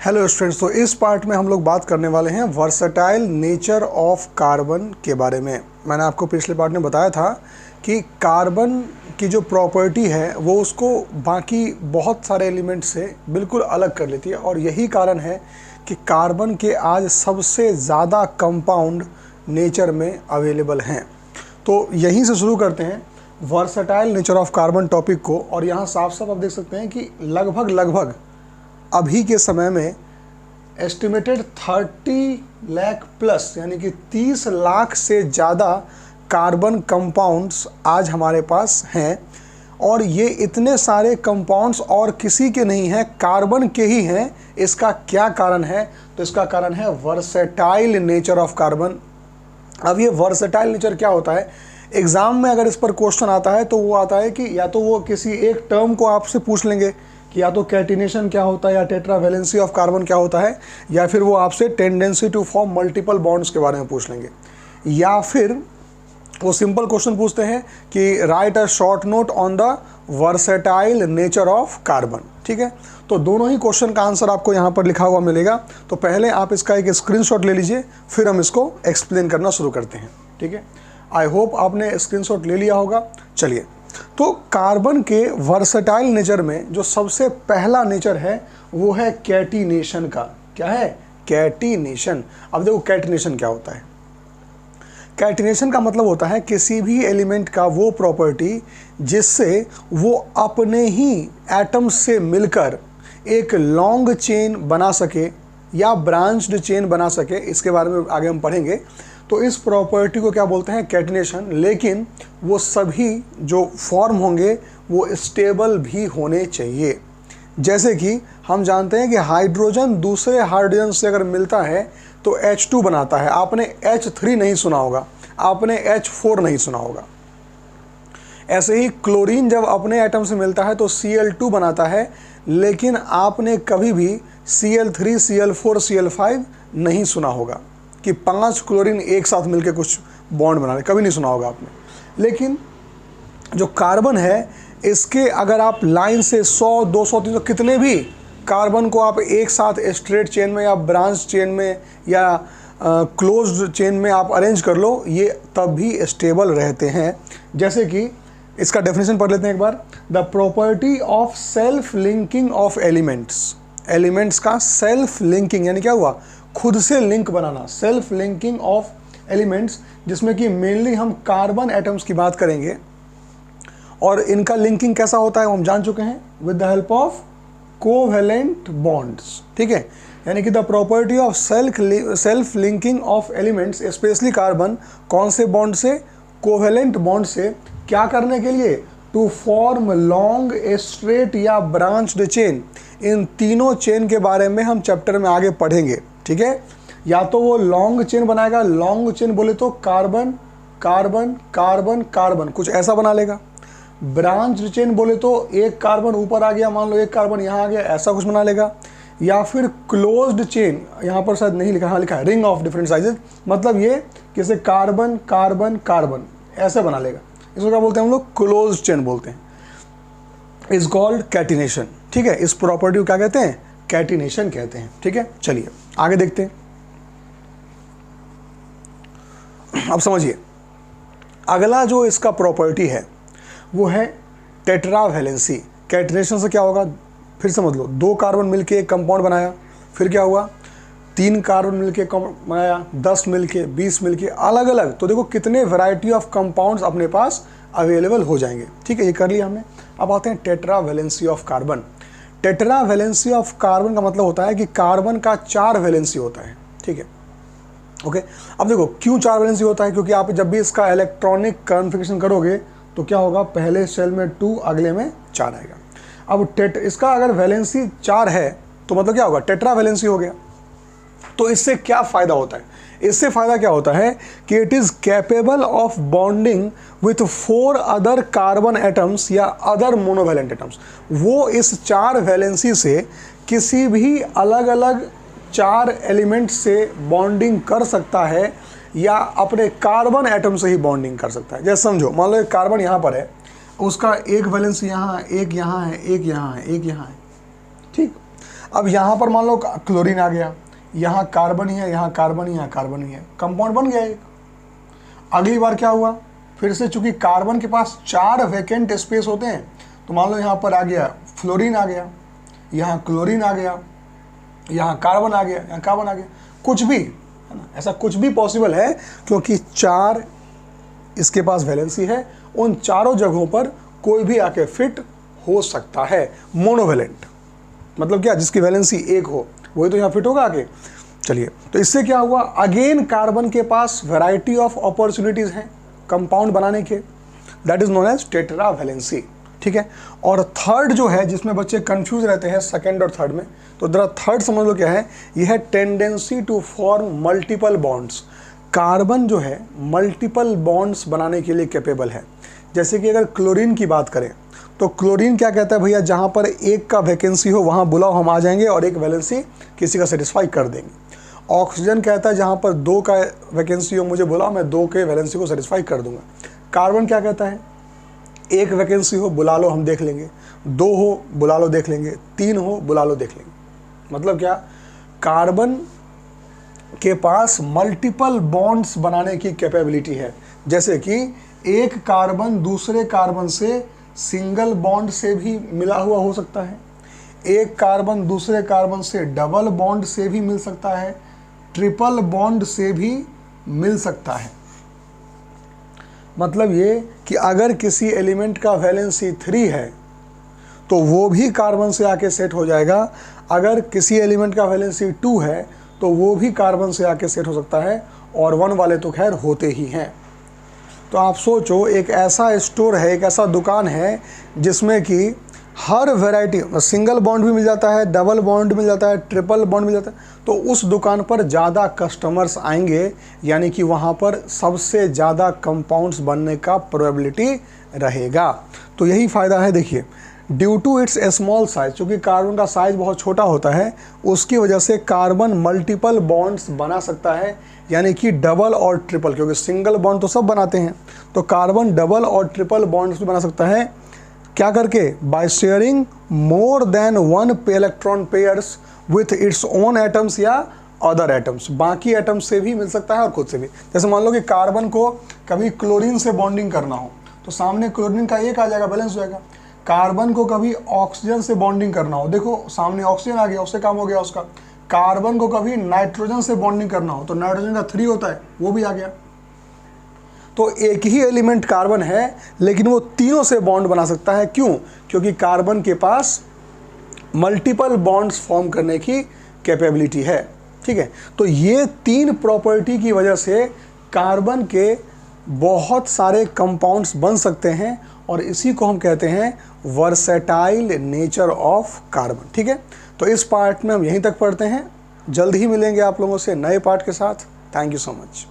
Hello students, तो इस part में हम लोग बात करने वाले हैं वर्सटाइल नेचर ऑफ कार्बन के बारे में। मैंने आपको पिछले पार्ट में बताया था कि कार्बन की जो प्रॉपर्टी है वो उसको बाकी बहुत सारे एलिमेंट से बिल्कुल अलग कर लेती है, और यही कारण है कि कार्बन के आज सबसे ज़्यादा कंपाउंड नेचर में अवेलेबल हैं। तो यहीं से शुरू करते हैं versatile nature of carbon topic को। और यहाँ साफ साफ आप देख सकते हैं कि लगभग अभी के समय में एस्टिमेटेड 30 लाख प्लस, यानी कि 30 लाख से ज़्यादा कार्बन कंपाउंड्स आज हमारे पास हैं। और ये इतने सारे कंपाउंड्स और किसी के नहीं हैं, कार्बन के ही हैं। इसका क्या कारण है? तो इसका कारण है वर्सेटाइल नेचर ऑफ कार्बन। अब ये वर्सेटाइल नेचर क्या होता है? एग्ज़ाम में अगर इस पर क्वेश्चन आता है तो वो आता है कि या तो वो किसी एक टर्म को आपसे पूछ लेंगे कि या तो कैटिनेशन क्या होता है, या टेट्रावैलेंसी ऑफ कार्बन क्या होता है, या फिर वो आपसे tendency to form multiple bonds के बारे में पूछ लेंगे, या फिर वो सिंपल क्वेश्चन पूछते हैं कि right a short note on the versatile nature of carbon. ठीक है, तो दोनों ही क्वेश्चन का आंसर आपको यहाँ पर लिखा हुआ मिलेगा। तो पहले आप इसका एक स्क्रीनशॉट ले लीजिए, फिर हम इसको एक्सप्लेन करना शुरू करते हैं। ठीक है, आई होप आपने स्क्रीनशॉट ले लिया होगा। चलिए, तो कार्बन के वर्सेटाइल नेचर में जो सबसे पहला नेचर है वो है कैटिनेशन का। क्या है? कैटिनेशन। अब देखो कैटिनेशन क्या होता है। कैटिनेशन का मतलब होता है किसी भी एलिमेंट का वो प्रॉपर्टी जिससे वो अपने ही एटम्स से मिलकर एक लॉन्ग चेन बना सके या ब्रांच्ड चेन बना सके। इसके बारे में आगे हम पढ़ेंगे। तो इस प्रॉपर्टी को क्या बोलते हैं? कैटिनेशन। लेकिन वो सभी जो फॉर्म होंगे वो स्टेबल भी होने चाहिए। जैसे कि हम जानते हैं कि हाइड्रोजन दूसरे हाइड्रोजन से अगर मिलता है तो H2 बनाता है। आपने H3 नहीं सुना होगा, आपने H4 नहीं सुना होगा। ऐसे ही क्लोरीन जब अपने एटम से मिलता है तो Cl2 बनाता है, लेकिन आपने कभी भी Cl3, Cl4, Cl5 नहीं सुना होगा कि 5 क्लोरीन एक साथ मिलकर कुछ बॉन्ड बना रहे, कभी नहीं सुना होगा आपने। लेकिन जो कार्बन है, इसके अगर आप लाइन से 100, 200, 300 कितने भी कार्बन को आप एक साथ स्ट्रेट चेन में या ब्रांच चेन में या क्लोज्ड चेन में आप अरेंज कर लो, ये तब भी स्टेबल रहते हैं। जैसे कि इसका डेफिनेशन पढ़ लेते हैं एक बार। The property of self linking of elements. Elements का सेल्फ लिंकिंग यानी क्या हुआ? खुद से लिंक बनाना। सेल्फ लिंकिंग ऑफ एलिमेंट्स, जिसमें कि मेनली हम कार्बन एटम्स की बात करेंगे। और इनका लिंकिंग कैसा होता है हम जान चुके हैं, with the help of covalent bonds. ठीक है, यानी कि the property of self linking of elements, specially carbon, कौन से बॉन्ड से? कोवेलेंट बॉन्ड से। क्या करने के लिए? टू फॉर्म लॉन्ग स्ट्रेट या ब्रांच्ड चेन। इन तीनों चेन के बारे में हम चैप्टर में आगे पढ़ेंगे। ठीक है, या तो वो लॉन्ग चेन बनाएगा, लॉन्ग चेन बोले तो कार्बन कार्बन कार्बन कार्बन कुछ ऐसा बना लेगा। ब्रांच चेन बोले तो एक कार्बन ऊपर आ गया, मान लो एक कार्बन यहाँ आ गया, ऐसा कुछ बना लेगा। या फिर क्लोज्ड चेन, यहाँ पर शायद नहीं लिखा, हाँ लिखा है रिंग ऑफ डिफरेंट साइजेस, मतलब ये किसे कार्बन कार्बन कार्बन ऐसे बना लेगा। इसको क्या बोलते हैं हम लोग? क्लोज्ड चेन बोलते हैं। Is called catenation. ठीक है, इस प्रॉपर्टी को क्या कहते हैं? कैटिनेशन कहते हैं। ठीक है, चलिए आगे देखते हैं। अब समझिए, अगला जो इसका प्रॉपर्टी है वो है टेट्रावैलेंसी। कैटिनेशन से क्या होगा? फिर समझ लो, 2 कार्बन मिलके एक कंपाउंड बनाया, फिर क्या हुआ? 3 कार्बन मिलके बनाया, 10 मिलके, 20 मिलके, अलग अलग। तो देखो कितने वैरायटी ऑफ कंपाउंड्स अपने पास अवेलेबल हो जाएंगे। ठीक है, ये कर लिया हमने। अब आते हैं tetravalency of carbon. Tetravalency of carbon का मतलब होता है कि कार्बन का 4 वैलेंसी होता है। ठीक है, ओके। अब देखो क्यों 4 वैलेंसी होता है? क्योंकि आप जब भी इसका इलेक्ट्रॉनिक कॉन्फ़िगरेशन करोगे तो क्या होगा? पहले सेल में 2, अगले में 4 आएगा। अब इसका अगर वैलेंसी 4 है तो मतलब क्या होगा? टेट्रावैलेंसी हो गया। तो इससे क्या फ़ायदा होता है? इससे फ़ायदा क्या होता है कि it is capable of bonding with 4 other carbon atoms या अदर मोनोवैलेंट एटम्स। वो इस 4 वैलेंसी से किसी भी अलग अलग 4 एलिमेंट से बॉन्डिंग कर सकता है, या अपने कार्बन एटम से ही बॉन्डिंग कर सकता है। जैसे समझो, मान लो एक कार्बन यहाँ पर है, उसका एक वैलेंसी यहाँ है, एक यहाँ है, एक यहाँ है, एक यहाँ है। ठीक, अब यहाँ पर मान लो क्लोरीन आ गया, यहाँ कार्बन ही है, यहाँ कार्बन ही, यहाँ कार्बन ही है, कंपाउंड बन गया एक। अगली बार क्या हुआ, फिर से चूंकि कार्बन के पास 4 वैकेंट स्पेस होते हैं, तो मान लो यहाँ पर आ गया फ्लोरीन आ गया, यहाँ क्लोरीन आ गया, यहाँ कार्बन आ गया, यहाँ कार्बन आ गया, कुछ भी है ना, ऐसा कुछ भी पॉसिबल है क्योंकि 4 इसके पास वैलेंसी है, उन चारों जगहों पर कोई भी आके फिट हो सकता है। मोनोवेलेंट मतलब क्या, जिसकी वैलेंसी 1 हो वही तो यहाँ फिट होगा आगे। चलिए, तो इससे क्या हुआ, अगेन कार्बन के पास वैरायटी ऑफ अपॉर्चुनिटीज हैं कंपाउंड बनाने के, that is known as tetra valency. ठीक है, और थर्ड जो है जिसमें बच्चे कंफ्यूज रहते हैं सेकंड और थर्ड में, तो जरा थर्ड समझ लो क्या है, यह है tendency to form multiple bonds. Carbon जो है मल्टीपल बॉन्ड्स बनाने के लिए कैपेबल है। जैसे कि अगर क्लोरीन की बात करें तो क्लोरीन क्या कहता है, भैया जहाँ पर 1 का वैकेंसी हो वहाँ बुलाओ, हम आ जाएंगे और 1 वैलेंसी किसी का सेटिस्फाई कर देंगे। ऑक्सीजन कहता है जहाँ पर 2 का वैकेंसी हो मुझे बुलाओ, मैं 2 के वैलेंसी को सेटिस्फाई कर दूंगा। कार्बन क्या कहता है, 1 वैकेंसी हो बुला लो हम देख लेंगे, 2 हो बुला लो देख लेंगे, 3 हो बुला लो देख लेंगे। मतलब क्या, कार्बन के पास मल्टीपल बॉन्ड्स बनाने की कैपेबिलिटी है। जैसे कि एक कार्बन दूसरे कार्बन से सिंगल बॉन्ड से भी मिला हुआ हो सकता है, एक कार्बन दूसरे कार्बन से डबल बॉन्ड से भी मिल सकता है, ट्रिपल बॉन्ड से भी मिल सकता है। मतलब ये कि अगर किसी एलिमेंट का वैलेंसी 3 है तो वो भी कार्बन से आके सेट हो जाएगा, अगर किसी एलिमेंट का वैलेंसी 2 है तो वो भी कार्बन से आके सेट हो सकता है, और 1 वाले तो खैर होते ही हैं। तो आप सोचो, एक ऐसा स्टोर है, एक ऐसा दुकान है जिसमें कि हर वैरायटी, सिंगल बॉन्ड भी मिल जाता है, डबल बॉन्ड मिल जाता है, ट्रिपल बॉन्ड मिल जाता है, तो उस दुकान पर ज़्यादा कस्टमर्स आएंगे, यानी कि वहाँ पर सबसे ज़्यादा कंपाउंड्स बनने का प्रोबेबिलिटी रहेगा। तो यही फ़ायदा है। देखिए, due to its small size, चूँकि कार्बन का साइज बहुत छोटा होता है, उसकी वजह से कार्बन मल्टीपल बॉन्ड्स बना सकता है, यानी कि डबल और ट्रिपल, क्योंकि सिंगल बॉन्ड तो सब बनाते हैं, तो कार्बन डबल और ट्रिपल बॉन्ड्स भी बना सकता है। क्या करके, by sharing more than 1 electron pairs with its own atoms या अदर एटम्स, बाकी एटम्स से भी मिल सकता है और खुद से भी। जैसे मान लो कि कार्बन को कभी क्लोरीन से बॉन्डिंग करना हो तो सामने क्लोरीन का 1 आ जाएगा, बैलेंस हो जाएगा। कार्बन को कभी ऑक्सीजन से बॉन्डिंग करना हो, देखो सामने ऑक्सीजन आ गया, उससे काम हो गया उसका। कार्बन को कभी नाइट्रोजन से बॉन्डिंग करना हो तो नाइट्रोजन का 3 होता है, वो भी आ गया। तो एक ही एलिमेंट कार्बन है लेकिन वो तीनों से बॉन्ड बना सकता है। क्यों? क्योंकि कार्बन के पास मल्टीपल बॉन्ड्स फॉर्म करने की कैपेबिलिटी है। ठीक है, तो ये 3 प्रॉपर्टी की वजह से कार्बन के बहुत सारे कंपाउंड्स बन सकते हैं, और इसी को हम कहते हैं वर्सेटाइल नेचर ऑफ कार्बन। ठीक है, तो इस पार्ट में हम यहीं तक पढ़ते हैं, जल्द ही मिलेंगे आप लोगों से नए पार्ट के साथ। Thank you so much.